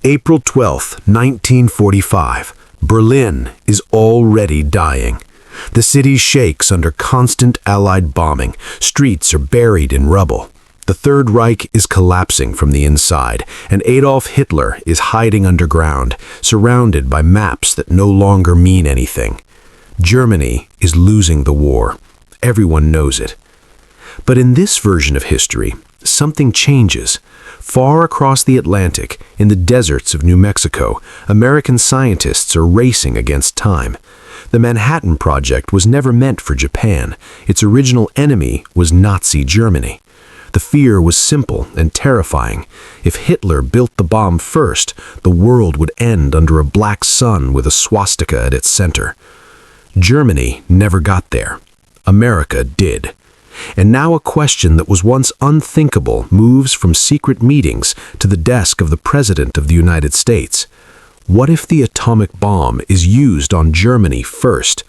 April 12, 1945. Berlin is already dying. The city shakes under constant Allied bombing. Streets are buried in rubble. The Third Reich is collapsing from the inside, and Adolf Hitler is hiding underground, surrounded by maps that no longer mean anything. Germany is losing the war. Everyone knows it. But in this version of history, something changes. Far across the Atlantic, in the deserts of New Mexico, American scientists are racing against time. The Manhattan Project was never meant for Japan. Its original enemy was Nazi Germany. The fear was simple and terrifying. If Hitler built the bomb first, the world would end under a black sun with a swastika at its center. Germany never got there. America did. And now a question that was once unthinkable moves from secret meetings to the desk of the President of the United States. What if the atomic bomb is used on Germany first?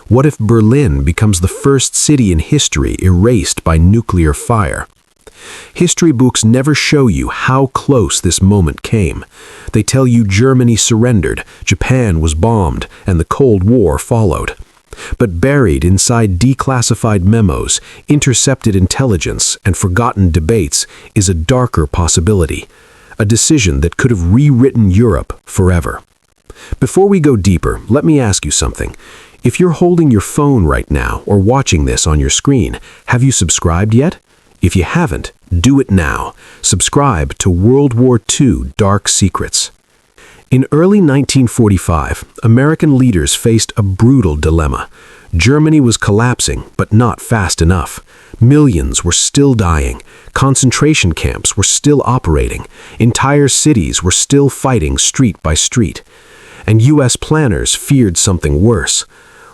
What if Berlin becomes the first city in history erased by nuclear fire? History books never show you how close this moment came. They tell you Germany surrendered, Japan was bombed, and the Cold War followed. But buried inside declassified memos, intercepted intelligence, and forgotten debates is a darker possibility, a decision that could have rewritten Europe forever. Before we go deeper, let me ask you something. If you're holding your phone right now or watching this on your screen, have you subscribed yet? If you haven't, do it now. Subscribe to World War II Dark Secrets. In early 1945, American leaders faced a brutal dilemma. Germany was collapsing, but not fast enough. Millions were still dying. Concentration camps were still operating. Entire cities were still fighting street by street. And U.S. planners feared something worse.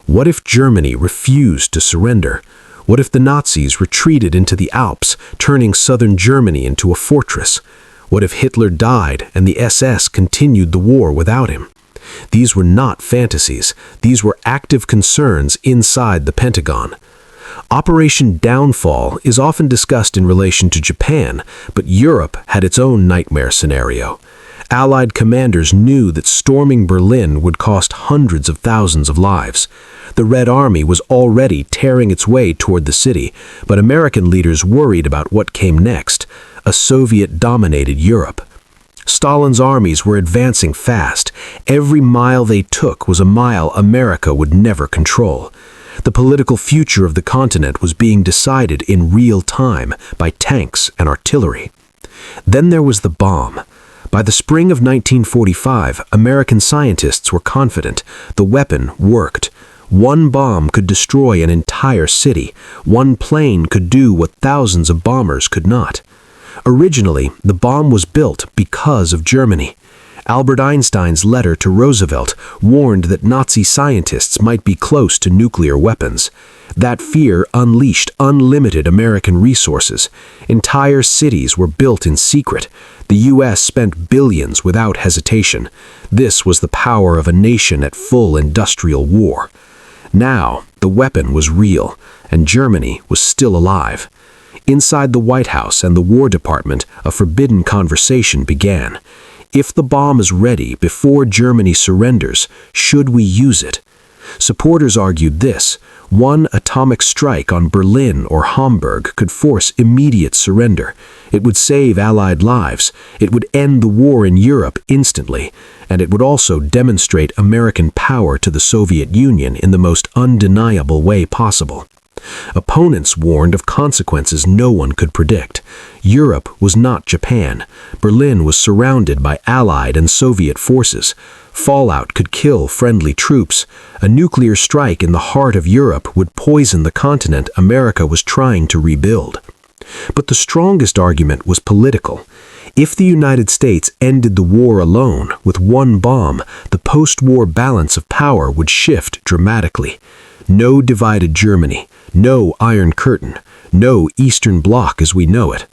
What if Germany refused to surrender? What if the Nazis retreated into the Alps, turning southern Germany into a fortress? What if Hitler died and the SS continued the war without him? These were not fantasies. These were active concerns inside the Pentagon. Operation Downfall is often discussed in relation to Japan, but Europe had its own nightmare scenario. Allied commanders knew that storming Berlin would cost hundreds of thousands of lives. The Red Army was already tearing its way toward the city, but American leaders worried about what came next, a Soviet-dominated Europe. Stalin's armies were advancing fast. Every mile they took was a mile America would never control. The political future of the continent was being decided in real time by tanks and artillery. Then there was the bomb. By the spring of 1945, American scientists were confident the weapon worked. One bomb could destroy an entire city. One plane could do what thousands of bombers could not. Originally, the bomb was built because of Germany. Albert Einstein's letter to Roosevelt warned that Nazi scientists might be close to nuclear weapons. That fear unleashed unlimited American resources. Entire cities were built in secret. The U.S. spent billions without hesitation. This was the power of a nation at full industrial war. Now, the weapon was real, and Germany was still alive. Inside the White House and the War Department, a forbidden conversation began. If the bomb is ready before Germany surrenders, should we use it? Supporters argued this: one atomic strike on Berlin or Hamburg could force immediate surrender. It would save Allied lives. It would end the war in Europe instantly. And it would also demonstrate American power to the Soviet Union in the most undeniable way possible. Opponents warned of consequences no one could predict. Europe was not Japan. Berlin was surrounded by Allied and Soviet forces. Fallout could kill friendly troops. A nuclear strike in the heart of Europe would poison the continent America was trying to rebuild. But the strongest argument was political. If the United States ended the war alone with one bomb, the post-war balance of power would shift dramatically. No divided Germany, no Iron Curtain, no Eastern Bloc as we know it.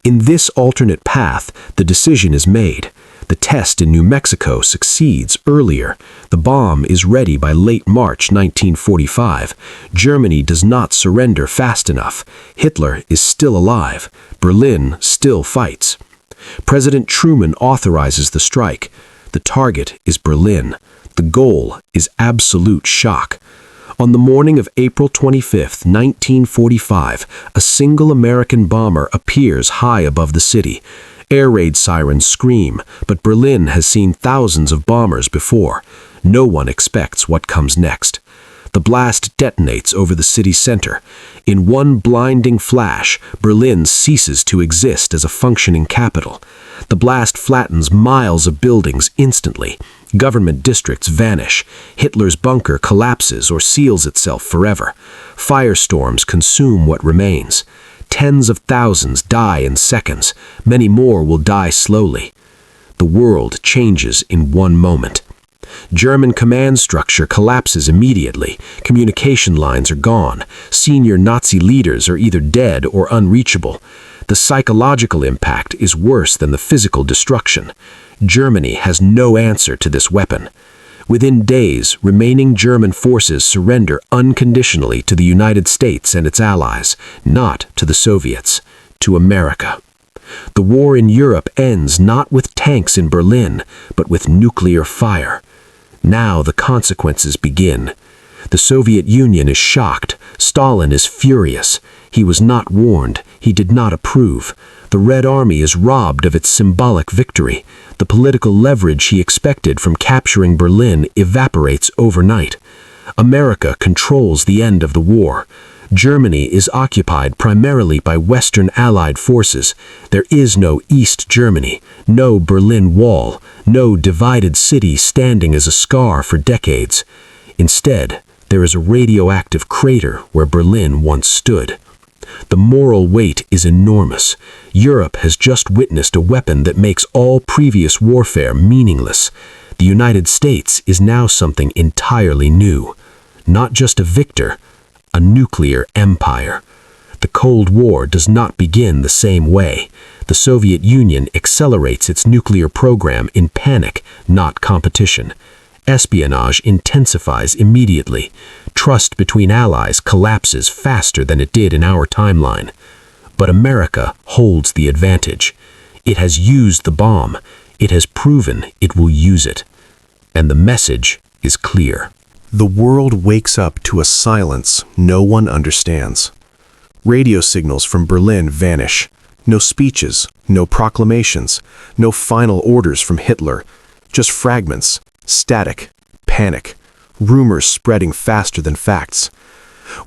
In this alternate path, the decision is made. The test in New Mexico succeeds earlier. The bomb is ready by late March 1945. Germany does not surrender fast enough. Hitler is still alive. Berlin still fights. President Truman authorizes the strike. The target is Berlin. The goal is absolute shock. On the morning of April 25, 1945, a single American bomber appears high above the city. Air raid sirens scream, but Berlin has seen thousands of bombers before. No one expects what comes next. The blast detonates over the city center. In one blinding flash, Berlin ceases to exist as a functioning capital. The blast flattens miles of buildings instantly. Government districts vanish. Hitler's bunker collapses or seals itself forever. Firestorms consume what remains. Tens of thousands die in seconds. Many more will die slowly. The world changes in one moment. German command structure collapses immediately. Communication lines are gone. Senior Nazi leaders are either dead or unreachable. The psychological impact is worse than the physical destruction. Germany has no answer to this weapon. Within days, remaining German forces surrender unconditionally to the United States and its allies, not to the Soviets, to America. The war in Europe ends not with tanks in Berlin, but with nuclear fire. Now the consequences begin. The Soviet Union is shocked. Stalin is furious. He was not warned. He did not approve. The Red Army is robbed of its symbolic victory. The political leverage he expected from capturing Berlin evaporates overnight. America controls the end of the war. Germany is occupied primarily by Western Allied forces. There is no East Germany, no Berlin Wall, no divided city standing as a scar for decades. Instead, there is a radioactive crater where Berlin once stood. The moral weight is enormous. Europe has just witnessed a weapon that makes all previous warfare meaningless. The United States is now something entirely new. Not just a victor, a nuclear empire. The Cold War does not begin the same way. The Soviet Union accelerates its nuclear program in panic, not competition. Espionage intensifies immediately. Trust between allies collapses faster than it did in our timeline. But America holds the advantage. It has used the bomb. It has proven it will use it. And the message is clear. The world wakes up to a silence no one understands. Radio signals from Berlin vanish. No speeches, no proclamations, no final orders from Hitler. Just fragments, static, panic, rumors spreading faster than facts.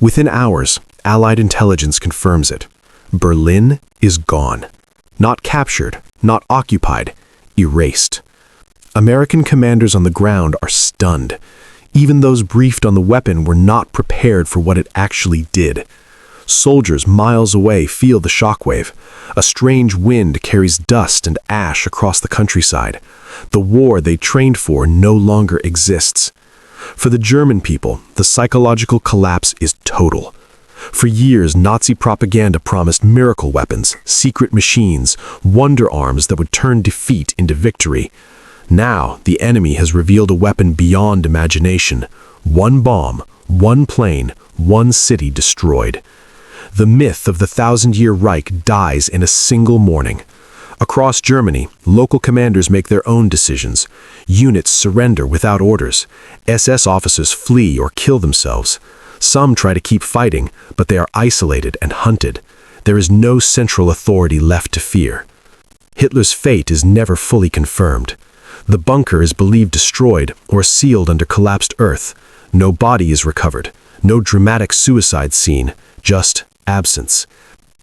Within hours, Allied intelligence confirms it. Berlin is gone. Not captured, not occupied, erased. American commanders on the ground are stunned. Even those briefed on the weapon were not prepared for what it actually did. Soldiers miles away feel the shockwave. A strange wind carries dust and ash across the countryside. The war they trained for no longer exists. For the German people, the psychological collapse is total. For years, Nazi propaganda promised miracle weapons, secret machines, wonder arms that would turn defeat into victory. Now, the enemy has revealed a weapon beyond imagination. One bomb, one plane, one city destroyed. The myth of the 1,000-year Reich dies in a single morning. Across Germany, local commanders make their own decisions. Units surrender without orders. SS officers flee or kill themselves. Some try to keep fighting, but they are isolated and hunted. There is no central authority left to fear. Hitler's fate is never fully confirmed. The bunker is believed destroyed or sealed under collapsed earth. No body is recovered. No dramatic suicide scene, just absence.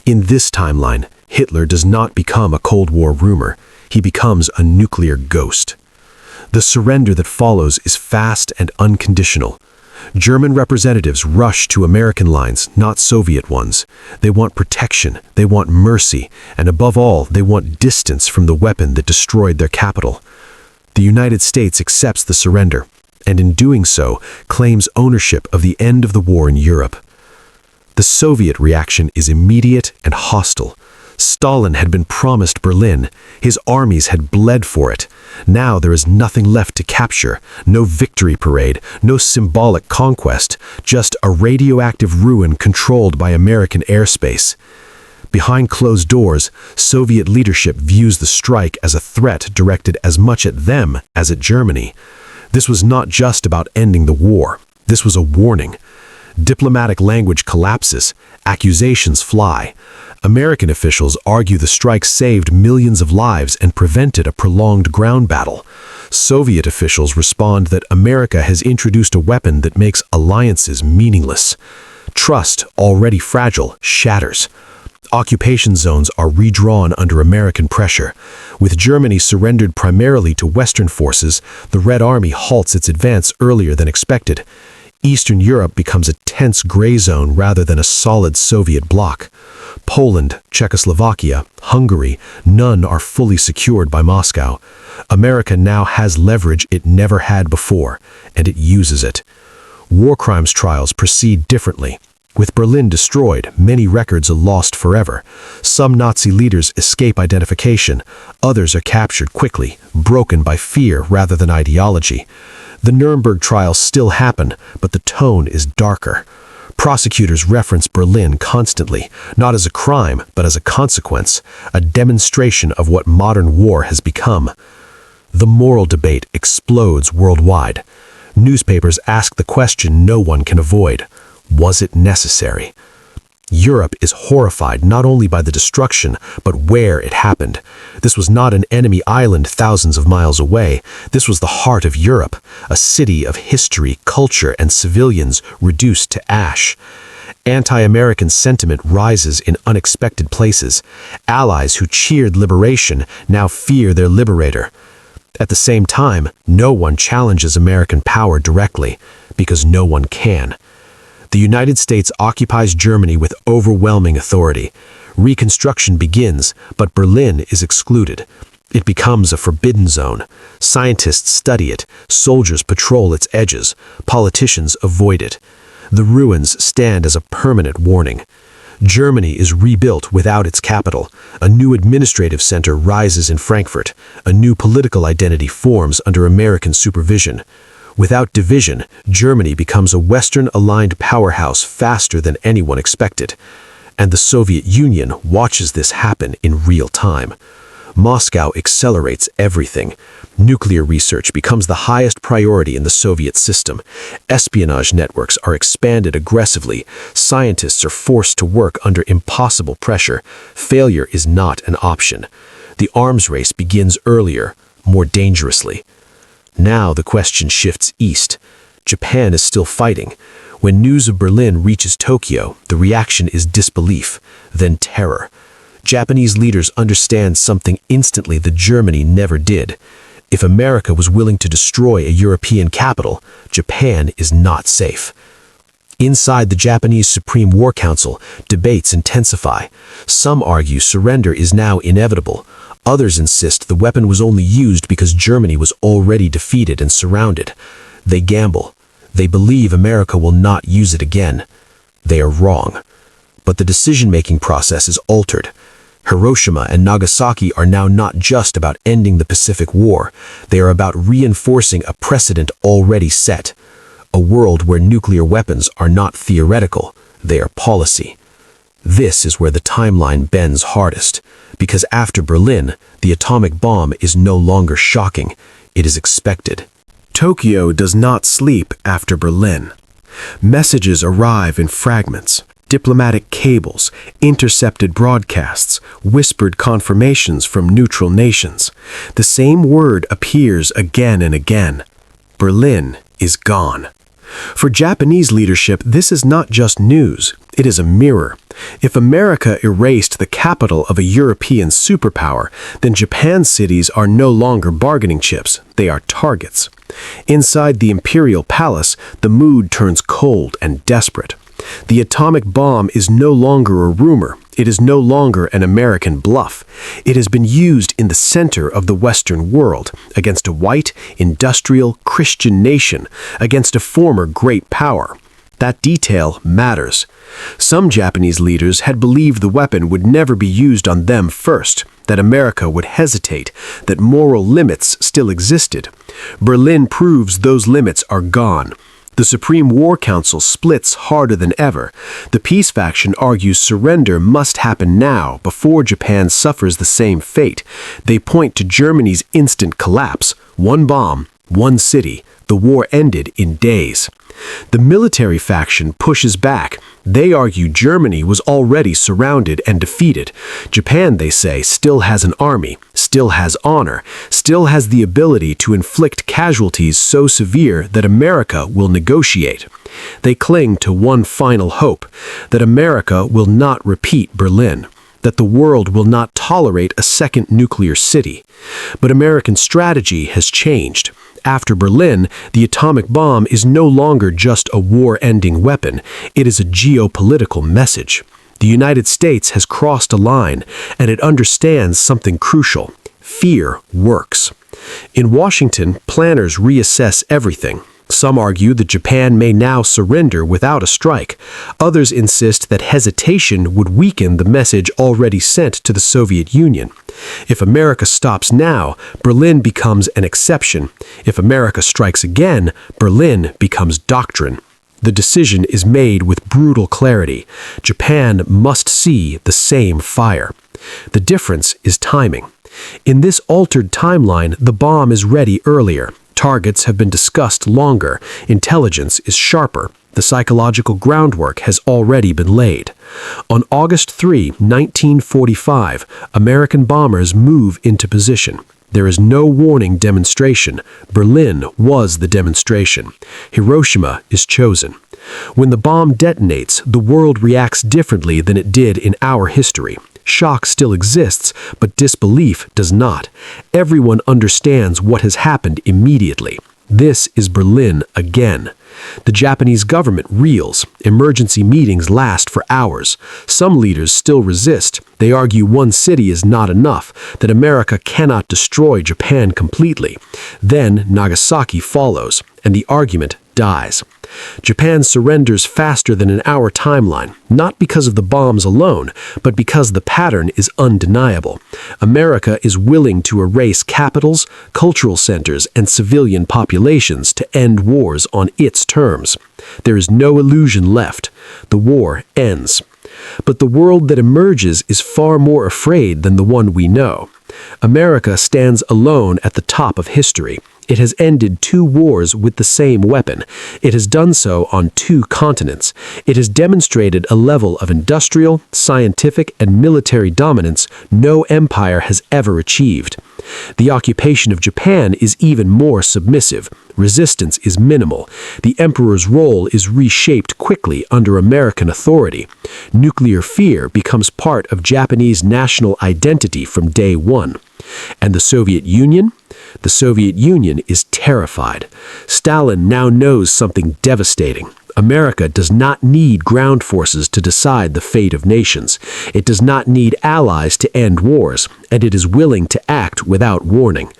In this timeline, Hitler does not become a Cold War rumor. He becomes a nuclear ghost. The surrender that follows is fast and unconditional. German representatives rush to American lines, not Soviet ones. They want protection, they want mercy, and above all, they want distance from the weapon that destroyed their capital. The United States accepts the surrender, and in doing so, claims ownership of the end of the war in Europe. The Soviet reaction is immediate and hostile. Stalin had been promised Berlin. His armies had bled for it. Now there is nothing left to capture. No victory parade, no symbolic conquest, just a radioactive ruin controlled by American airspace. Behind closed doors, Soviet leadership views the strike as a threat directed as much at them as at Germany. This was not just about ending the war. This was a warning. Diplomatic language collapses, accusations fly. American officials argue the strike saved millions of lives and prevented a prolonged ground battle. Soviet officials respond that America has introduced a weapon that makes alliances meaningless. Trust, already fragile, shatters. Occupation zones are redrawn under American pressure. With Germany surrendered primarily to Western forces, the Red Army halts its advance earlier than expected. Eastern Europe becomes a tense gray zone rather than a solid Soviet bloc. Poland, Czechoslovakia, Hungary, none are fully secured by Moscow. America now has leverage it never had before, and it uses it. War crimes trials proceed differently. With Berlin destroyed, many records are lost forever. Some Nazi leaders escape identification. Others are captured quickly, broken by fear rather than ideology. The Nuremberg trials still happen, but the tone is darker. Prosecutors reference Berlin constantly, not as a crime, but as a consequence, a demonstration of what modern war has become. The moral debate explodes worldwide. Newspapers ask the question no one can avoid. Was it necessary? Europe is horrified not only by the destruction, but where it happened. This was not an enemy island thousands of miles away. This was the heart of Europe, a city of history, culture, and civilians reduced to ash. Anti-American sentiment rises in unexpected places. Allies who cheered liberation now fear their liberator. At the same time, no one challenges American power directly, because no one can. The United States occupies Germany with overwhelming authority. Reconstruction begins, but Berlin is excluded. It becomes a forbidden zone. Scientists study it, soldiers patrol its edges, politicians avoid it. The ruins stand as a permanent warning. Germany is rebuilt without its capital. A new administrative center rises in Frankfurt. A new political identity forms under American supervision. Without division, Germany becomes a Western-aligned powerhouse faster than anyone expected. And the Soviet Union watches this happen in real time. Moscow accelerates everything. Nuclear research becomes the highest priority in the Soviet system. Espionage networks are expanded aggressively. Scientists are forced to work under impossible pressure. Failure is not an option. The arms race begins earlier, more dangerously. Now the question shifts east. Japan is still fighting. When news of Berlin reaches Tokyo, the reaction is disbelief, then terror. Japanese leaders understand something instantly that Germany never did. If America was willing to destroy a European capital, Japan is not safe. Inside the Japanese Supreme War Council, debates intensify. Some argue surrender is now inevitable. Others insist the weapon was only used because Germany was already defeated and surrounded. They gamble. They believe America will not use it again. They are wrong. But the decision-making process is altered. Hiroshima and Nagasaki are now not just about ending the Pacific War. They are about reinforcing a precedent already set. A world where nuclear weapons are not theoretical, they are policy. This is where the timeline bends hardest, because after Berlin, the atomic bomb is no longer shocking, it is expected. Tokyo does not sleep after Berlin. Messages arrive in fragments, diplomatic cables, intercepted broadcasts, whispered confirmations from neutral nations. The same word appears again and again. Berlin is gone. For Japanese leadership, this is not just news, it is a mirror. If America erased the capital of a European superpower, then Japan's cities are no longer bargaining chips, they are targets. Inside the imperial palace, the mood turns cold and desperate. The atomic bomb is no longer a rumor. It is no longer an American bluff. It has been used in the center of the Western world, against a white, industrial, Christian nation, against a former great power. That detail matters. Some Japanese leaders had believed the weapon would never be used on them first, that America would hesitate, that moral limits still existed. Berlin proves those limits are gone. The Supreme War Council splits harder than ever. The peace faction argues surrender must happen now before Japan suffers the same fate. They point to Germany's instant collapse. One bomb, one city. The war ended in days. The military faction pushes back. They argue Germany was already surrounded and defeated. Japan, they say, still has an army, still has honor, still has the ability to inflict casualties so severe that America will negotiate. They cling to one final hope, that America will not repeat Berlin, that the world will not tolerate a second nuclear city. But American strategy has changed. After Berlin, the atomic bomb is no longer just a war-ending weapon. It is a geopolitical message. The United States has crossed a line, and it understands something crucial. Fear works. In Washington, planners reassess everything. Some argue that Japan may now surrender without a strike. Others insist that hesitation would weaken the message already sent to the Soviet Union. If America stops now, Berlin becomes an exception. If America strikes again, Berlin becomes doctrine. The decision is made with brutal clarity. Japan must see the same fire. The difference is timing. In this altered timeline, the bomb is ready earlier. Targets have been discussed longer. Intelligence is sharper. The psychological groundwork has already been laid. On August 3, 1945, American bombers move into position. There is no warning demonstration. Berlin was the demonstration. Hiroshima is chosen. When the bomb detonates, the world reacts differently than it did in our history. Shock still exists, but disbelief does not. Everyone understands what has happened immediately. This is Berlin again. The Japanese government reels. Emergency meetings last for hours. Some leaders still resist. They argue one city is not enough, that America cannot destroy Japan completely. Then Nagasaki follows, and the argument dies. Japan surrenders faster than in our timeline, not because of the bombs alone, but because the pattern is undeniable. America is willing to erase capitals, cultural centers, and civilian populations to end wars on its terms. There is no illusion left. The war ends. But the world that emerges is far more afraid than the one we know. America stands alone at the top of history. It has ended 2 wars with the same weapon. It has done so on 2 continents. It has demonstrated a level of industrial, scientific, and military dominance no empire has ever achieved. The occupation of Japan is even more submissive. Resistance is minimal. The emperor's role is reshaped quickly under American authority. Nuclear fear becomes part of Japanese national identity from day one. And the Soviet Union? The Soviet Union is terrified. Stalin now knows something devastating. America does not need ground forces to decide the fate of nations. It does not need allies to end wars, and it is willing to act without warning.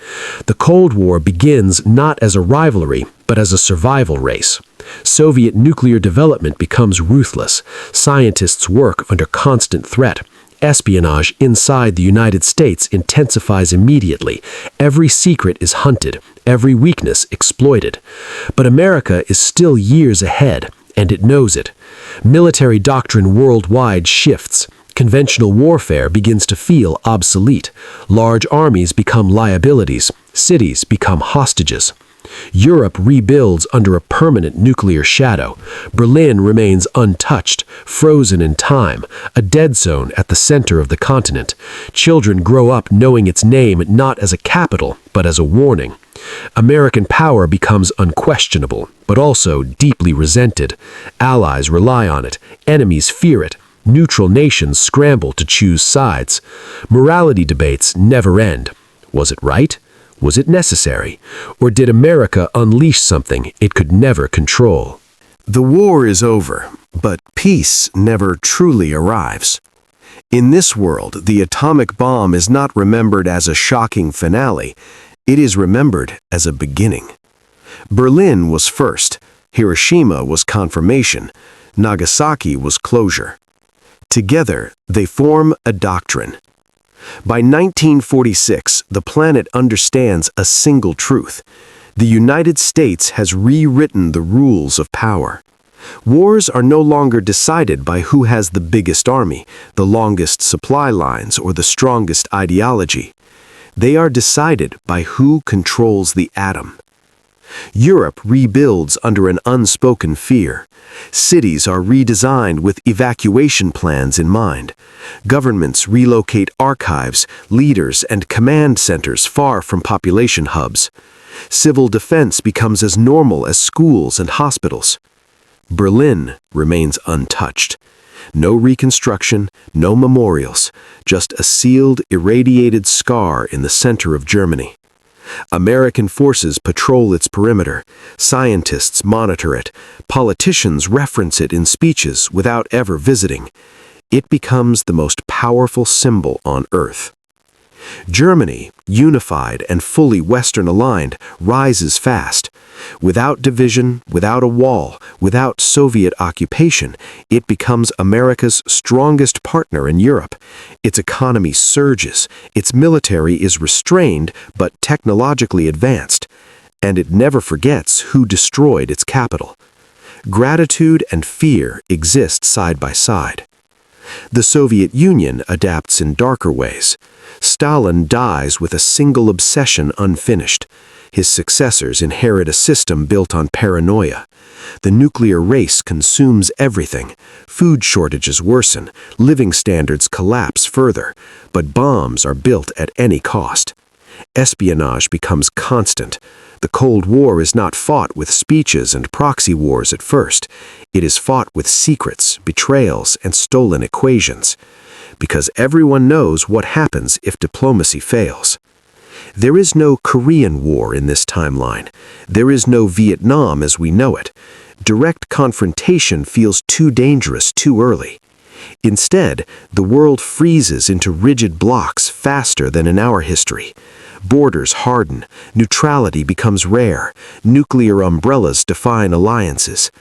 The Cold War begins not as a rivalry, but as a survival race. Soviet nuclear development becomes ruthless. Scientists work under constant threat. Espionage inside the United States intensifies immediately. Every secret is hunted, every weakness exploited. But America is still years ahead, and it knows it. Military doctrine worldwide shifts. Conventional warfare begins to feel obsolete. Large armies become liabilities. Cities become hostages. Europe rebuilds under a permanent nuclear shadow. Berlin remains untouched, frozen in time, a dead zone at the center of the continent. Children grow up knowing its name not as a capital, but as a warning. American power becomes unquestionable, but also deeply resented. Allies rely on it. Enemies fear it. Neutral nations scramble to choose sides. Morality debates never end. Was it right? Was it necessary? Or did America unleash something it could never control? The war is over, but peace never truly arrives. In this world, the atomic bomb is not remembered as a shocking finale. It is remembered as a beginning. Berlin was first. Hiroshima was confirmation. Nagasaki was closure. Together, they form a doctrine. By 1946, the planet understands a single truth. The United States has rewritten the rules of power. Wars are no longer decided by who has the biggest army, the longest supply lines, or the strongest ideology. They are decided by who controls the atom. Europe rebuilds under an unspoken fear. Cities are redesigned with evacuation plans in mind. Governments relocate archives, leaders, and command centers far from population hubs. Civil defense becomes as normal as schools and hospitals. Berlin remains untouched. No reconstruction, no memorials, just a sealed, irradiated scar in the center of Germany. American forces patrol its perimeter, scientists monitor it, politicians reference it in speeches without ever visiting. It becomes the most powerful symbol on Earth. Germany, unified and fully Western-aligned, rises fast. Without division, without a wall, without Soviet occupation, it becomes America's strongest partner in Europe. Its economy surges, its military is restrained but technologically advanced, and it never forgets who destroyed its capital. Gratitude and fear exist side by side. The Soviet Union adapts in darker ways. Stalin dies with a single obsession unfinished. His successors inherit a system built on paranoia. The nuclear race consumes everything. Food shortages worsen, living standards collapse further, but bombs are built at any cost. Espionage becomes constant. The Cold War is not fought with speeches and proxy wars at first. It is fought with secrets, betrayals, and stolen equations. Because everyone knows what happens if diplomacy fails. There is no Korean War in this timeline. There is no Vietnam as we know it. Direct confrontation feels too dangerous too early. Instead, the world freezes into rigid blocks faster than in our history. Borders harden, neutrality becomes rare, nuclear umbrellas define alliances.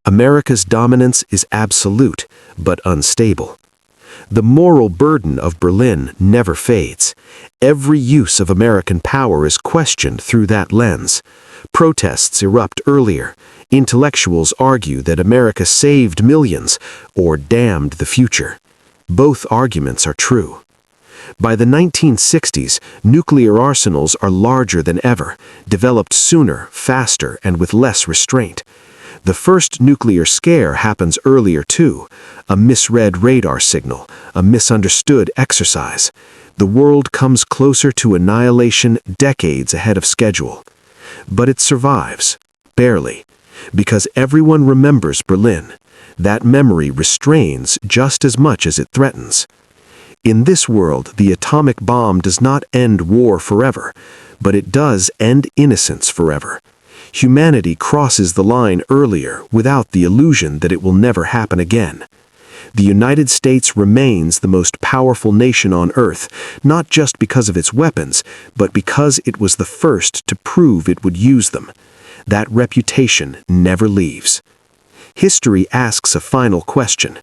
America's dominance is absolute, but unstable. The moral burden of Berlin never fades. Every use of American power is questioned through that lens. Protests erupt earlier. Intellectuals argue that America saved millions or damned the future. Both arguments are true. By the 1960s, nuclear arsenals are larger than ever, developed sooner, faster, and with less restraint. The first nuclear scare happens earlier too, a misread radar signal, a misunderstood exercise. The world comes closer to annihilation decades ahead of schedule. But it survives, barely, because everyone remembers Berlin. That memory restrains just as much as it threatens. In this world, the atomic bomb does not end war forever, but it does end innocence forever. Humanity crosses the line earlier without the illusion that it will never happen again. The United States remains the most powerful nation on Earth, not just because of its weapons, but because it was the first to prove it would use them. That reputation never leaves. History asks a final question.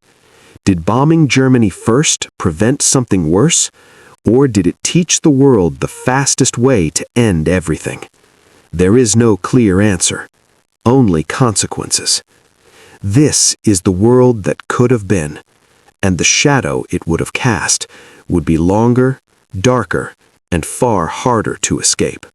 Did bombing Germany first prevent something worse, or did it teach the world the fastest way to end everything? There is no clear answer, only consequences. This is the world that could have been, and the shadow it would have cast would be longer, darker, and far harder to escape.